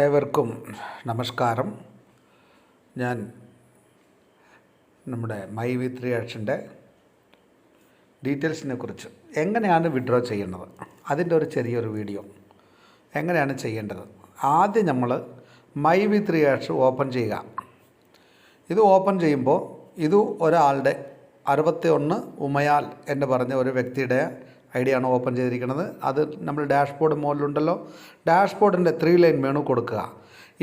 ഏവർക്കും നമസ്കാരം. ഞാൻ നമ്മുടെ മൈ വി3 ആക്ഷൻ്റെ ഡീറ്റെയിൽസിനെ കുറിച്ച് എങ്ങനെയാണ് വിഡ്രോ ചെയ്യേണ്ടത് അതിൻ്റെ ഒരു ചെറിയൊരു വീഡിയോ എങ്ങനെയാണ് ചെയ്യേണ്ടത്. ആദ്യം നമ്മൾ മൈ വി3 ആക്ഷൻ ഓപ്പൺ ചെയ്യുക. ഇത് ഓപ്പൺ ചെയ്യുമ്പോൾ ഇത് ഒരാളുടെ 61 ഉമയാൽ എന്ന് പറഞ്ഞ ഒരു വ്യക്തിയുടെ ഐഡിയ ആണ് ഓപ്പൺ ചെയ്തിരിക്കുന്നത്. അത് നമ്മൾ ഡാഷ്ബോർഡ് മോഡിലുണ്ടല്ലോ, ഡാഷ്ബോർഡിൻ്റെ 3 ലൈൻ മെനു കൊടുക്കുക.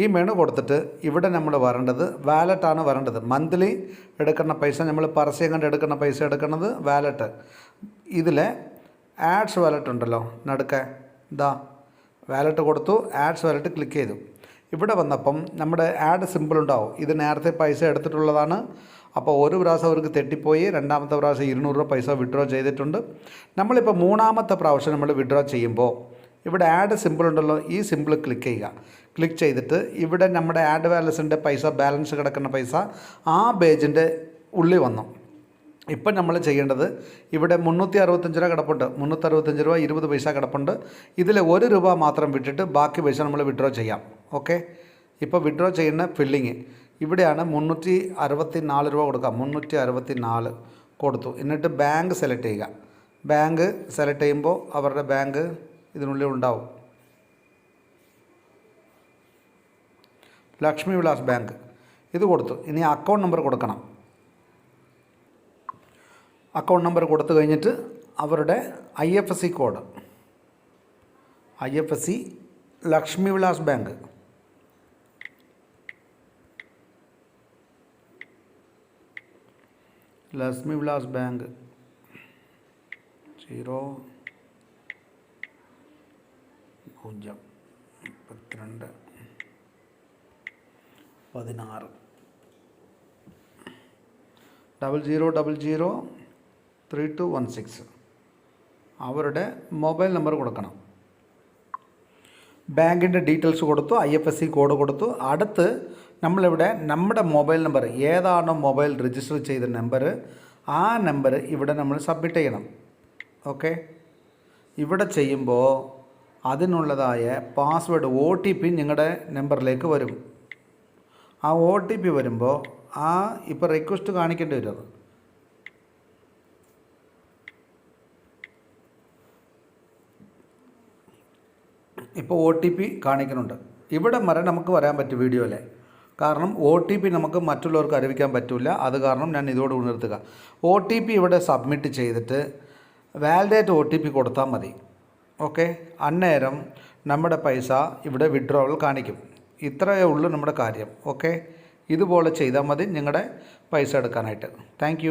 ഈ മെനു കൊടുത്തിട്ട് ഇവിടെ നമ്മൾ വരേണ്ടത് വാലറ്റാണ് വരേണ്ടത്. മന്ത്ലി എടുക്കുന്ന പൈസ നമ്മൾ പരസ്യം കണ്ട് എടുക്കുന്ന പൈസ എടുക്കുന്നത് വാലറ്റ്. ഇതിലെ ആഡ്സ് വാലറ്റ് ഉണ്ടല്ലോ നടുക്ക്, ഇതാ വാലറ്റ് കൊടുത്തു, ആഡ്സ് വാലറ്റ് ക്ലിക്ക് ചെയ്തു. ഇവിടെ വന്നപ്പം നമ്മുടെ ആഡ് സിമ്പിൾ ഉണ്ടാവും. ഇത് നേരത്തെ പൈസ എടുത്തിട്ടുള്ളതാണ്. അപ്പോൾ ഒരു പ്രാവശ്യം അവർക്ക് തെറ്റിപ്പോയി, രണ്ടാമത്തെ പ്രാവശ്യം 200 രൂപ പൈസ വിഡ്രോ ചെയ്തിട്ടുണ്ട്. നമ്മളിപ്പോൾ മൂന്നാമത്തെ പ്രാവശ്യം നമ്മൾ വിഡ്രോ ചെയ്യുമ്പോൾ ഇവിടെ ആഡ് സിമ്പിൾ ഉണ്ടല്ലോ, ഈ സിമ്പിൾ ക്ലിക്ക് ചെയ്യുക. ക്ലിക്ക് ചെയ്തിട്ട് ഇവിടെ നമ്മുടെ ആഡ് ബാലൻസിൻ്റെ പൈസ, ബാലൻസ് കിടക്കുന്ന പൈസ ആ പേജിൻ്റെ ഉള്ളിൽ വന്നു. ഇപ്പം നമ്മൾ ചെയ്യേണ്ടത് ഇവിടെ 365 രൂപ കിടപ്പുണ്ട്, 365 രൂപ 20 പൈസ കിടപ്പുണ്ട്. ഇതിൽ 1 രൂപ മാത്രം വിട്ടിട്ട് ബാക്കി പൈസ നമ്മൾ വിഡ്രോ ചെയ്യാം. ഓക്കെ, ഇപ്പോൾ വിഡ്രോ ചെയ്യുന്ന ഫില്ലിങ് ഇവിടെയാണ് 364 രൂപ കൊടുക്കുക. 364 കൊടുത്തു. എന്നിട്ട് ബാങ്ക് സെലക്ട് ചെയ്യുക. ബാങ്ക് സെലക്ട് ചെയ്യുമ്പോൾ അവരുടെ ബാങ്ക് ഇതിനുള്ളിൽ ഉണ്ടാവും. ലക്ഷ്മി വിലാസ് ബാങ്ക് ഇത് കൊടുത്തു. ഇനി അക്കൗണ്ട് നമ്പർ കൊടുക്കണം. അക്കൗണ്ട് നമ്പർ കൊടുത്തു കഴിഞ്ഞിട്ട് അവരുടെ IFSC code, IFSC Lakshmi Vilas bank, Lakshmi Vilas bank 00200003216 അവരുടെ മൊബൈൽ നമ്പർ കൊടുക്കണം. ബാങ്കിൻ്റെ ഡീറ്റെയിൽസ് കൊടുത്തു, IFSC കോഡ് കൊടുത്തു. അടുത്ത് നമ്മളിവിടെ നമ്മുടെ മൊബൈൽ നമ്പർ ഏതാണോ മൊബൈൽ രജിസ്റ്റർ ചെയ്ത നമ്പർ, ആ നമ്പർ ഇവിടെ നമ്മൾ സബ്മിറ്റ് ചെയ്യണം. ഓക്കെ, ഇവിടെ ചെയ്യുമ്പോൾ അതിനുള്ളതായ പാസ്വേഡ് OTP നിങ്ങളുടെ നമ്പറിലേക്ക് വരും. ആ OTP വരുമ്പോൾ ഇപ്പോൾ റിക്വസ്റ്റ് കാണിക്കേണ്ടി വരും. അത് ഇപ്പോൾ OTP കാണിക്കുന്നുണ്ട്. ഇവിടെ വരെ നമുക്ക് വരാൻ പറ്റും വീഡിയോയിൽ. കാരണം OTP നമുക്ക് മറ്റുള്ളവർക്ക് അറിയിക്കാൻ പറ്റില്ല. അത് കാരണം ഞാൻ ഇതോട് നിർത്തുക. OTP ഇവിടെ സബ്മിറ്റ് ചെയ്തിട്ട് വാലിഡേറ്റ് OTP കൊടുത്താൽ മതി. ഓക്കെ, അന്നേരം നമ്മുടെ പൈസ ഇവിടെ വിഡ്രോവൽ കാണിക്കും. ഇത്രയേ ഉള്ളൂ നമ്മുടെ കാര്യം. ഓക്കെ, ഇതുപോലെ ചെയ്താൽ മതി നിങ്ങളുടെ പൈസ എടുക്കാനായിട്ട്. താങ്ക്